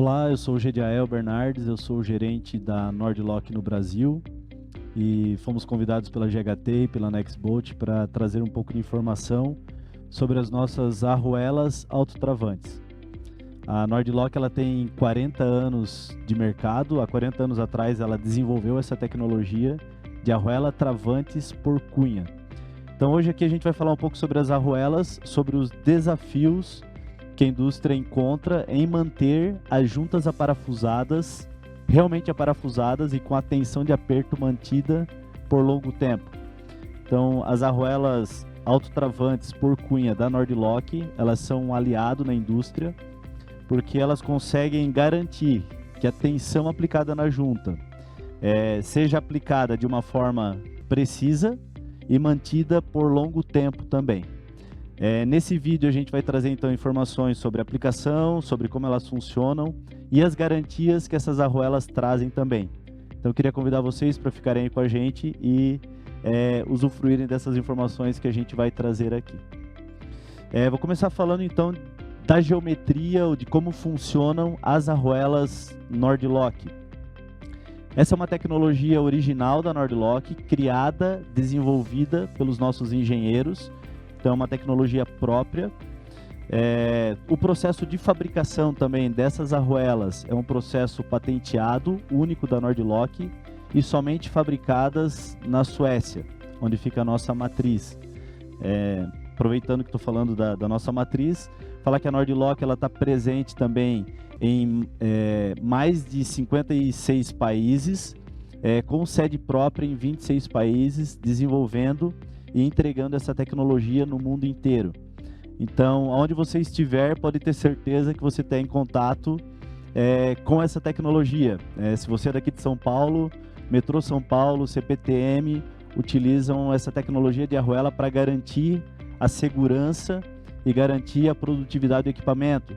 Olá, eu sou o Gediael Bernardes, eu sou o gerente da Nordlock no Brasil e fomos convidados pela GHT e pela Nextbolt para trazer um pouco de informação sobre as nossas arruelas autotravantes. A Nordlock ela tem 40 anos de mercado, há 40 anos atrás ela desenvolveu essa tecnologia de arruela travantes por cunha. Então hoje aqui a gente vai falar um pouco sobre as arruelas, sobre os desafios que a indústria encontra em manter as juntas aparafusadas, realmente aparafusadas e com a tensão de aperto mantida por longo tempo. Então, as arruelas autotravantes por cunha da Nordlock, elas são um aliado na indústria, porque elas conseguem garantir que a tensão aplicada na junta seja aplicada de uma forma precisa e mantida por longo tempo também. Nesse vídeo a gente vai trazer então informações sobre a aplicação, sobre como elas funcionam e as garantias que essas arruelas trazem também. Então eu queria convidar vocês para ficarem aí com a gente e usufruírem dessas informações que a gente vai trazer aqui. Vou começar falando então da geometria ou de como funcionam as arruelas Nordlock. Essa é uma tecnologia original da Nordlock, criada, desenvolvida pelos nossos engenheiros. Então, é uma tecnologia própria. O processo de fabricação também dessas arruelas é um processo patenteado, único da Nordlock e somente fabricadas na Suécia, onde fica a nossa matriz. Aproveitando que estou falando da nossa matriz, falar que a Nordlock está presente também em mais de 56 países, com sede própria em 26 países, desenvolvendo e entregando essa tecnologia no mundo inteiro. Então, onde você estiver, pode ter certeza que você está em contato com essa tecnologia. Se você é daqui de São Paulo, Metrô São Paulo, CPTM, utilizam essa tecnologia de arruela para garantir a segurança e garantir a produtividade do equipamento.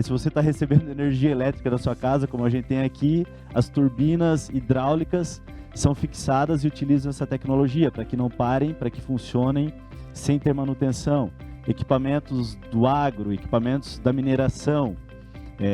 Se você está recebendo energia elétrica da sua casa, como a gente tem aqui, as turbinas hidráulicas são fixadas e utilizam essa tecnologia para que não parem, para que funcionem sem ter manutenção. Equipamentos do agro, equipamentos da mineração,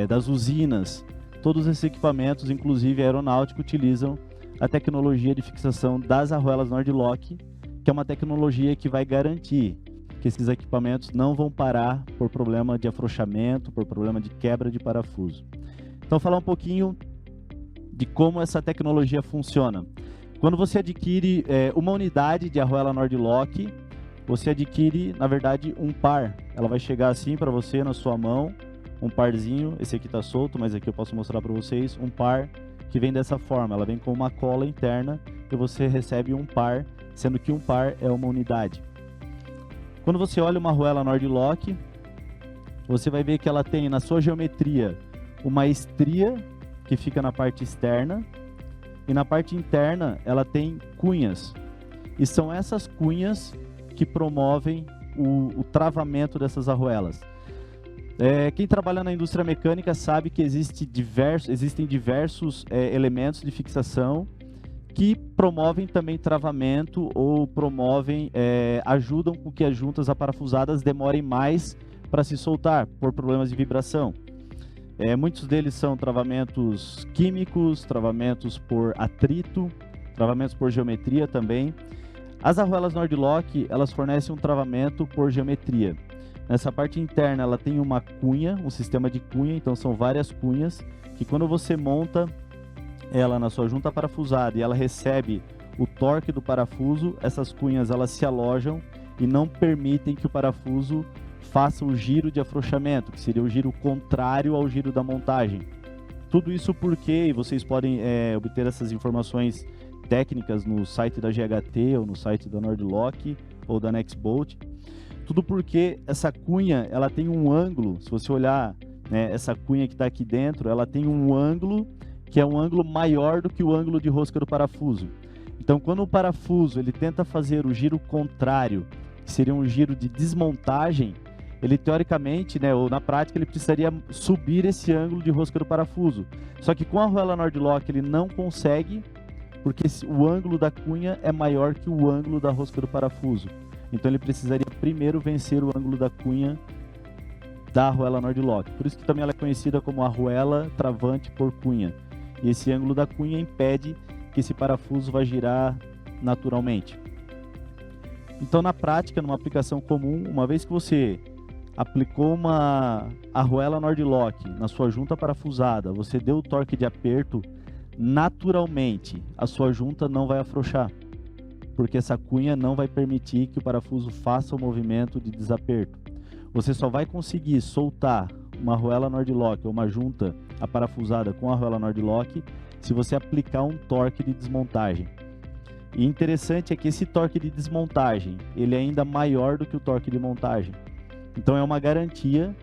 das usinas, todos esses equipamentos, inclusive aeronáutica, utilizam a tecnologia de fixação das arruelas Nordlock, que é uma tecnologia que vai garantir que esses equipamentos não vão parar por problema de afrouxamento, por problema de quebra de parafuso. Então, falar um pouquinho de como essa tecnologia funciona. Quando você adquire uma unidade de arruela Nordlock, você adquire, na verdade, um par. Ela vai chegar assim para você na sua mão, um parzinho. Esse aqui está solto, mas aqui eu posso mostrar para vocês. Um par que vem dessa forma. Ela vem com uma cola interna e você recebe um par, sendo que um par é uma unidade. Quando você olha uma arruela Nordlock, você vai ver que ela tem na sua geometria uma estria que fica na parte externa, e na parte interna ela tem cunhas, e são essas cunhas que promovem o travamento dessas arruelas. Quem trabalha na indústria mecânica sabe que existem diversos elementos de fixação que promovem também travamento ou ajudam com que as juntas aparafusadas demorem mais para se soltar por problemas de vibração. Muitos deles são travamentos químicos, travamentos por atrito, travamentos por geometria também. As arruelas Nordlock, elas fornecem um travamento por geometria. Nessa parte interna, ela tem uma cunha, um sistema de cunha, então são várias cunhas, que quando você monta ela na sua junta parafusada e ela recebe o torque do parafuso, essas cunhas elas se alojam e não permitem que o parafuso faça o giro de afrouxamento, que seria o giro contrário ao giro da montagem. Tudo isso porque, e vocês podem obter essas informações técnicas no site da GHT ou no site da Nordlock ou da Nextbolt, tudo porque essa cunha ela tem um ângulo, se você olhar essa cunha que está aqui dentro, ela tem um ângulo que é um ângulo maior do que o ângulo de rosca do parafuso. Então, quando o parafuso ele tenta fazer o giro contrário, que seria um giro de desmontagem, ele teoricamente, ou na prática, ele precisaria subir esse ângulo de rosca do parafuso. Só que com a arruela Nordlock ele não consegue, porque o ângulo da cunha é maior que o ângulo da rosca do parafuso. Então ele precisaria primeiro vencer o ângulo da cunha da arruela Nordlock. Por isso que também ela é conhecida como arruela travante por cunha. E esse ângulo da cunha impede que esse parafuso vá girar naturalmente. Então, na prática, numa aplicação comum, uma vez que você aplicou uma arruela Nordlock na sua junta parafusada, você deu o torque de aperto, naturalmente a sua junta não vai afrouxar, porque essa cunha não vai permitir que o parafuso faça o movimento de desaperto. Você só vai conseguir soltar uma arruela Nordlock ou uma junta aparafusada com a arruela Nordlock se você aplicar um torque de desmontagem. E interessante é que esse torque de desmontagem, ele é ainda maior do que o torque de montagem. Então é uma garantia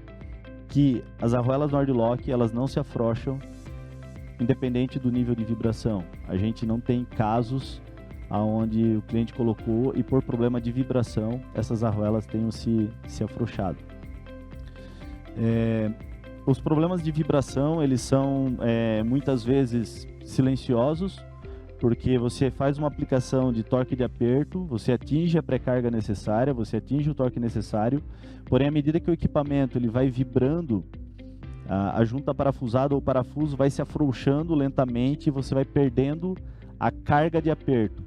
que as arruelas Nordlock, elas não se afrouxam independente do nível de vibração. A gente não tem casos onde o cliente colocou e por problema de vibração essas arruelas tenham se afrouxado. Os problemas de vibração, eles são muitas vezes silenciosos, porque você faz uma aplicação de torque de aperto, você atinge a pré-carga necessária, você atinge o torque necessário, porém à medida que o equipamento ele vai vibrando, a junta parafusada ou parafuso vai se afrouxando lentamente e você vai perdendo a carga de aperto.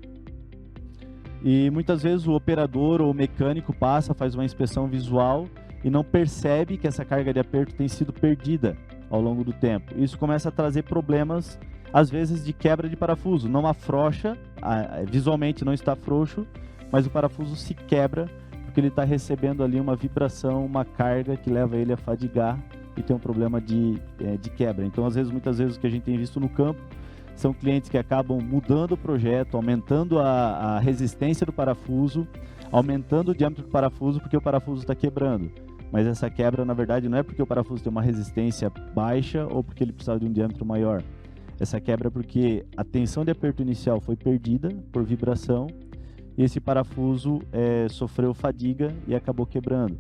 E muitas vezes o operador ou o mecânico passa, faz uma inspeção visual e não percebe que essa carga de aperto tem sido perdida ao longo do tempo. Isso começa a trazer problemas, às vezes, de quebra de parafuso. Não afrouxa, visualmente não está frouxo, mas o parafuso se quebra porque ele está recebendo ali uma vibração, uma carga que leva ele a fadigar e tem um problema de quebra. Então, muitas vezes o que a gente tem visto no campo são clientes que acabam mudando o projeto, aumentando a resistência do parafuso, aumentando o diâmetro do parafuso porque o parafuso está quebrando. Mas essa quebra, na verdade, não é porque o parafuso tem uma resistência baixa ou porque ele precisava de um diâmetro maior. Essa quebra é porque a tensão de aperto inicial foi perdida por vibração e esse parafuso sofreu fadiga e acabou quebrando.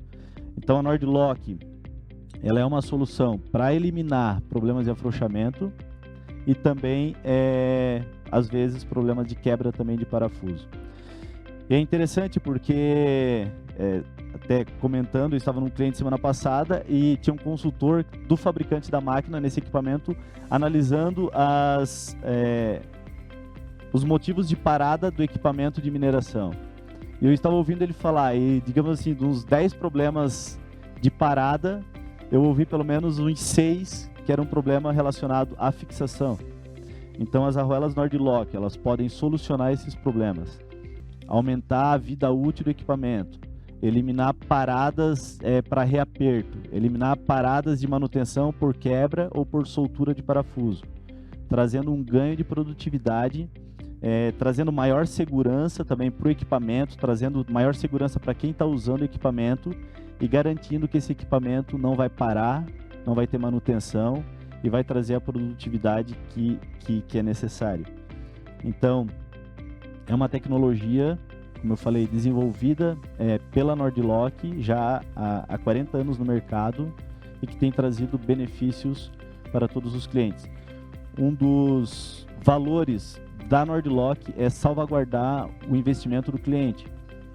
Então a Nordlock, ela é uma solução para eliminar problemas de afrouxamento e também, às vezes, problemas de quebra também de parafuso. E é interessante porque, até comentando, eu estava num cliente semana passada e tinha um consultor do fabricante da máquina nesse equipamento analisando os motivos de parada do equipamento de mineração. E eu estava ouvindo ele falar, e digamos assim, de uns 10 problemas de parada, eu ouvi pelo menos uns 6 que era um problema relacionado à fixação. Então as arruelas Nordlock, elas podem solucionar esses problemas, aumentar a vida útil do equipamento, eliminar paradas para reaperto, eliminar paradas de manutenção por quebra ou por soltura de parafuso, trazendo um ganho de produtividade, trazendo maior segurança também para o equipamento, trazendo maior segurança para quem está usando o equipamento e garantindo que esse equipamento não vai parar, não vai ter manutenção e vai trazer a produtividade que é necessário. Então, é uma tecnologia, como eu falei, desenvolvida pela Nordlock já há 40 anos no mercado e que tem trazido benefícios para todos os clientes. Um dos valores da Nordlock é salvaguardar o investimento do cliente.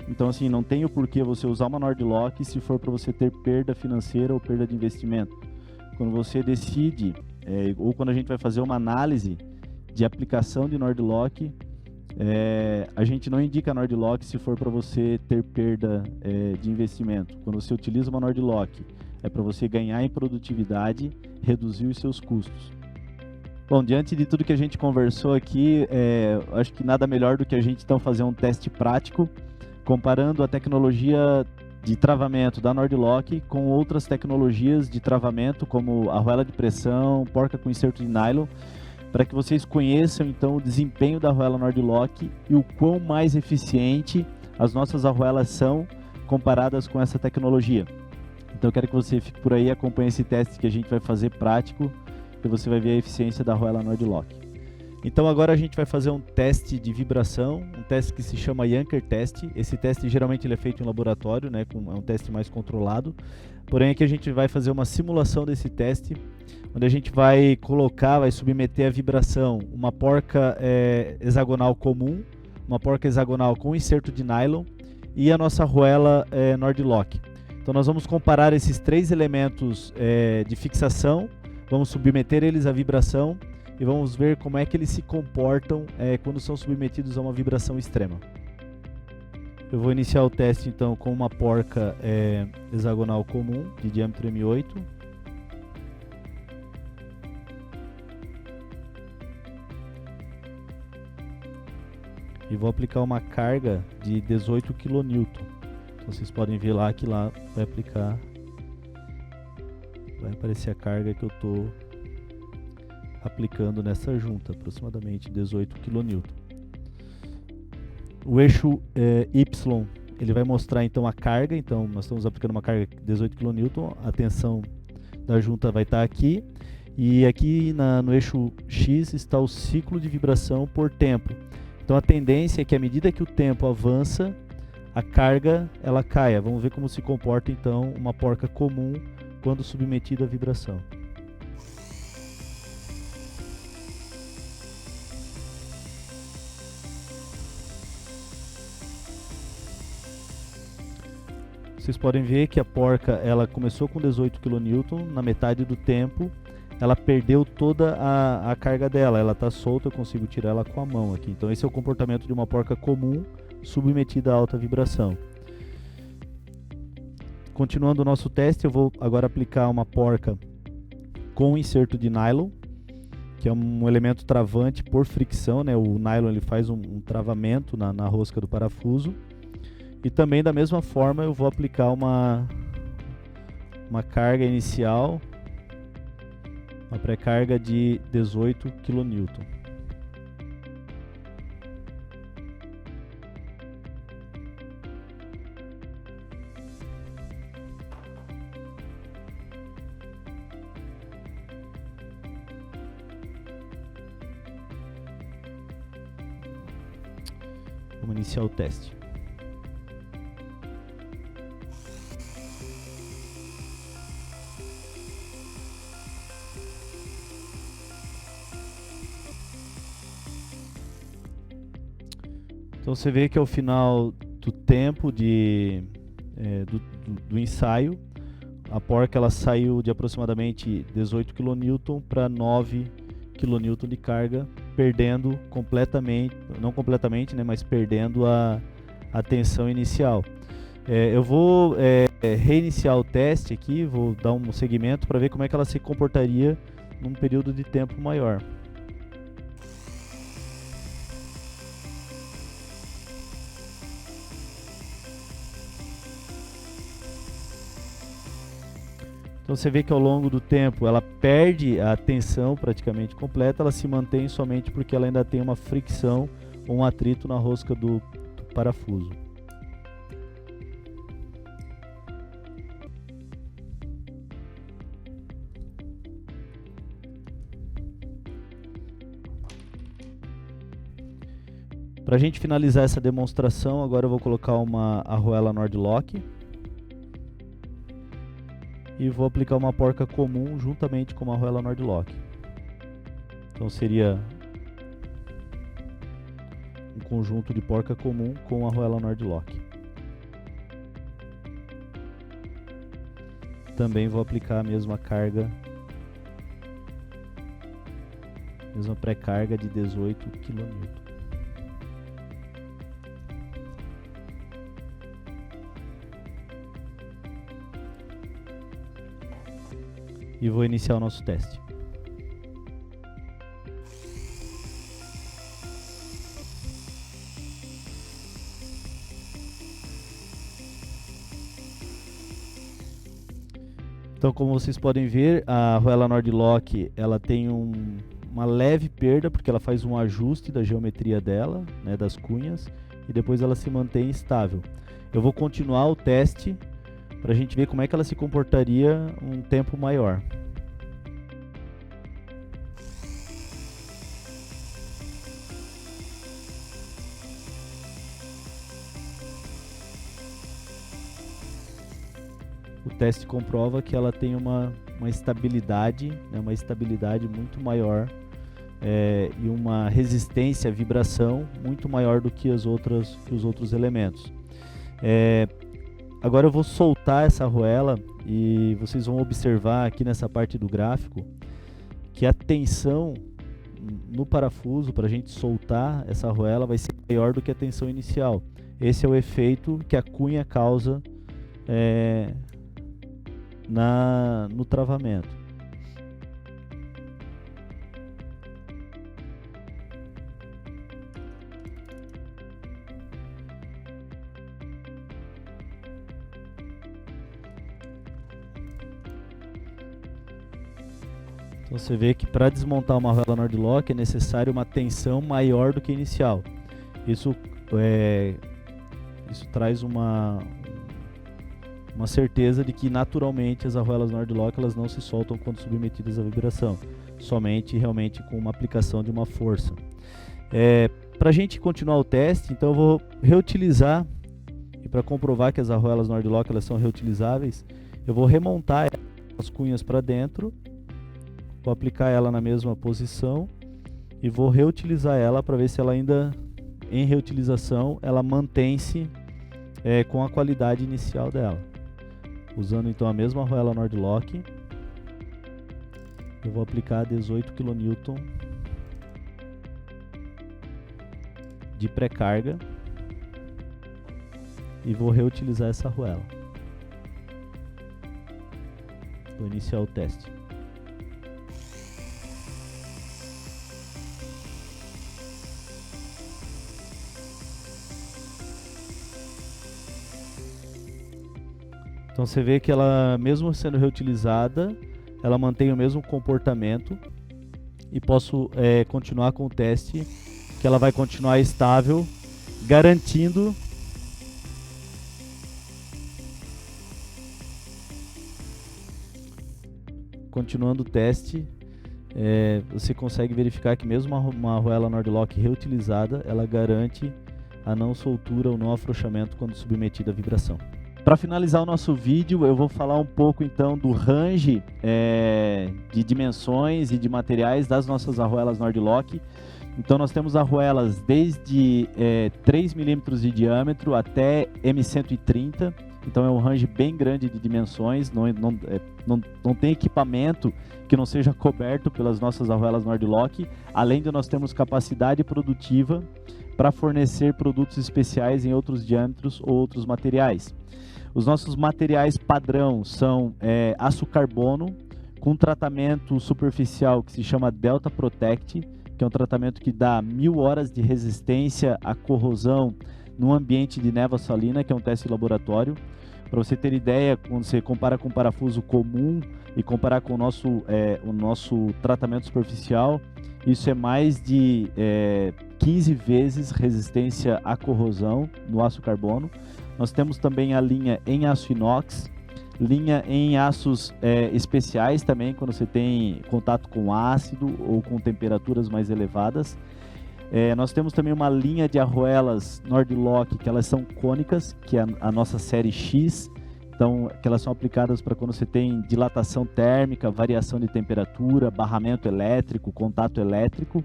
Então, assim, não tem o porquê você usar uma Nordlock se for para você ter perda financeira ou perda de investimento. Quando você decide, ou quando a gente vai fazer uma análise de aplicação de Nordlock, a gente não indica a Nordlock se for para você ter perda de investimento. Quando você utiliza uma Nordlock, é para você ganhar em produtividade, reduzir os seus custos. Bom, diante de tudo que a gente conversou aqui, acho que nada melhor do que a gente então fazer um teste prático, comparando a tecnologia de travamento da Nordlock com outras tecnologias de travamento, como arruela de pressão, porca com inserto de nylon, para que vocês conheçam então o desempenho da arruela Nordlock e o quão mais eficiente as nossas arruelas são comparadas com essa tecnologia. Então eu quero que você fique por aí, acompanhe esse teste que a gente vai fazer prático, e você vai ver a eficiência da arruela Nordlock. Então agora a gente vai fazer um teste de vibração, um teste que se chama Yanker Test. Esse teste geralmente ele é feito em laboratório, né, é um teste mais controlado. Porém aqui a gente vai fazer uma simulação desse teste, onde a gente vai submeter a vibração uma porca hexagonal comum, uma porca hexagonal com inserto de nylon e a nossa arruela Nordlock. Então nós vamos comparar esses 3 elementos de fixação, vamos submeter eles à vibração e vamos ver como é que eles se comportam quando são submetidos a uma vibração extrema. Eu vou iniciar o teste então com uma porca hexagonal comum de diâmetro M8. E vou aplicar uma carga de 18 kN. Então vocês podem ver lá que lá vai aplicar, vai aparecer a carga que eu estou aplicando nessa junta, aproximadamente 18 kN. O eixo Y, ele vai mostrar então a carga, então nós estamos aplicando uma carga de 18 kN, a tensão da junta vai estar aqui, e aqui no eixo X está o ciclo de vibração por tempo. Então a tendência é que à medida que o tempo avança, a carga ela caia. Vamos ver como se comporta então uma porca comum quando submetida à vibração. Vocês podem ver que a porca ela começou com 18 kN, na metade do tempo ela perdeu toda a carga dela, ela está solta, eu consigo tirar ela com a mão aqui. Então esse é o comportamento de uma porca comum submetida a alta vibração. Continuando o nosso teste, eu vou agora aplicar uma porca com inserto de nylon, que é um elemento travante por fricção, né? O nylon ele faz um travamento na rosca do parafuso. E também da mesma forma eu vou aplicar uma carga inicial, uma pré-carga de 18 kN. Vamos iniciar o teste. Então você vê que ao final do tempo do ensaio, a porca ela saiu de aproximadamente 18 kN para 9 kN de carga, perdendo completamente, não completamente, né, mas perdendo a tensão inicial. Eu vou reiniciar o teste aqui, vou dar um segmento para ver como é que ela se comportaria num período de tempo maior. Então você vê que ao longo do tempo ela perde a tensão praticamente completa, ela se mantém somente porque ela ainda tem uma fricção ou um atrito na rosca do parafuso. Para a gente finalizar essa demonstração, agora eu vou colocar uma arruela Nord-Lock. E vou aplicar uma porca comum juntamente com uma arruela Nord-Lock. Então seria um conjunto de porca comum com a arruela Nord-Lock. Também vou aplicar a mesma carga, mesma pré-carga de 18 kN. E vou iniciar o nosso teste. Então, como vocês podem ver, a arruela Nord-Lock ela tem uma leve perda, porque ela faz um ajuste da geometria dela, né, das cunhas, e depois ela se mantém estável. Eu vou continuar o teste para a gente ver como é que ela se comportaria um tempo maior. O teste comprova que ela tem uma estabilidade, né, uma estabilidade muito maior e uma resistência à vibração muito maior do que os outros elementos. Agora eu vou soltar essa arruela e vocês vão observar aqui nessa parte do gráfico que a tensão no parafuso para a gente soltar essa arruela vai ser maior do que a tensão inicial. Esse é o efeito que a cunha causa no travamento. Então você vê que para desmontar uma arruela Nord-Lock é necessário uma tensão maior do que a inicial. Isso traz uma certeza de que naturalmente as arruelas Nord-Lock elas não se soltam quando submetidas à vibração, somente realmente com uma aplicação de uma força. Para a gente continuar o teste, então eu vou reutilizar, e para comprovar que as arruelas Nord-Lock elas são reutilizáveis, eu vou remontar as cunhas para dentro, vou aplicar ela na mesma posição e vou reutilizar ela para ver se ela ainda, em reutilização, ela mantém-se com a qualidade inicial dela. Usando então a mesma arruela Nord-Lock, eu vou aplicar 18 kN de pré-carga e vou reutilizar essa arruela. Vou iniciar o teste. Então você vê que ela, mesmo sendo reutilizada, ela mantém o mesmo comportamento e posso continuar com o teste, que ela vai continuar estável, garantindo continuando o teste, você consegue verificar que mesmo uma arruela Nord-Lock reutilizada, ela garante a não soltura ou não afrouxamento quando submetida à vibração. Para finalizar o nosso vídeo, eu vou falar um pouco então do range de dimensões e de materiais das nossas arruelas Nord-Lock. Então nós temos arruelas desde 3 milímetros de diâmetro até M130. Então é um range bem grande de dimensões, não tem equipamento que não seja coberto pelas nossas arruelas Nord-Lock, além de nós termos capacidade produtiva para fornecer produtos especiais em outros diâmetros ou outros materiais. Os nossos materiais padrão são aço carbono com tratamento superficial que se chama Delta Protect, que é um tratamento que dá 1000 horas de resistência à corrosão no ambiente de névoa salina, que é um teste de laboratório. Para você ter ideia, quando você compara com parafuso comum e comparar com o nosso tratamento superficial, isso é mais de 15 vezes resistência à corrosão no aço carbono. Nós temos também a linha em aço inox, linha em aços especiais também, quando você tem contato com ácido ou com temperaturas mais elevadas. Nós temos também uma linha de arruelas Nord-Lock, que elas são cônicas, que é a nossa série X, então que elas são aplicadas para quando você tem dilatação térmica, variação de temperatura, barramento elétrico, contato elétrico.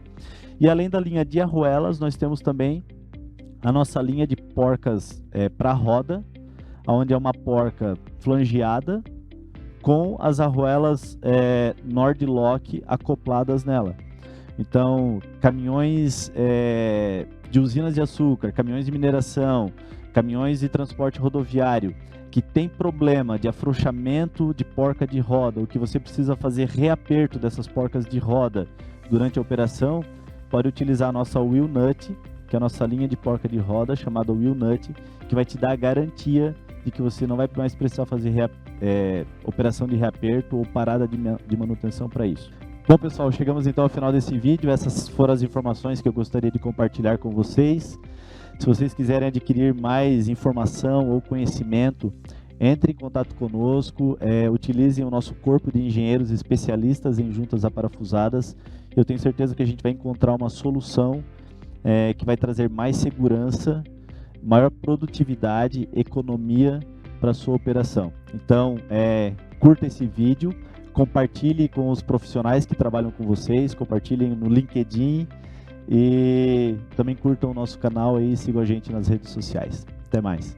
E além da linha de arruelas, nós temos também a nossa linha de porcas para roda, onde é uma porca flangeada com as arruelas Nord-Lock acopladas nela. Então, caminhões de usinas de açúcar, caminhões de mineração, caminhões de transporte rodoviário, que tem problema de afrouxamento de porca de roda, ou que você precisa fazer reaperto dessas porcas de roda durante a operação, pode utilizar a nossa Wheel Nut, que é a nossa linha de porca de roda, chamada Wheel Nut, que vai te dar a garantia de que você não vai mais precisar fazer operação de reaperto ou parada de manutenção para isso. Bom, pessoal, chegamos então ao final desse vídeo. Essas foram as informações que eu gostaria de compartilhar com vocês. Se vocês quiserem adquirir mais informação ou conhecimento, entre em contato conosco, utilizem o nosso corpo de engenheiros especialistas em juntas aparafusadas. Eu tenho certeza que a gente vai encontrar uma solução que vai trazer mais segurança, maior produtividade, economia para a sua operação. Então, curta esse vídeo, compartilhe com os profissionais que trabalham com vocês, compartilhem no LinkedIn e também curtam o nosso canal e sigam a gente nas redes sociais. Até mais!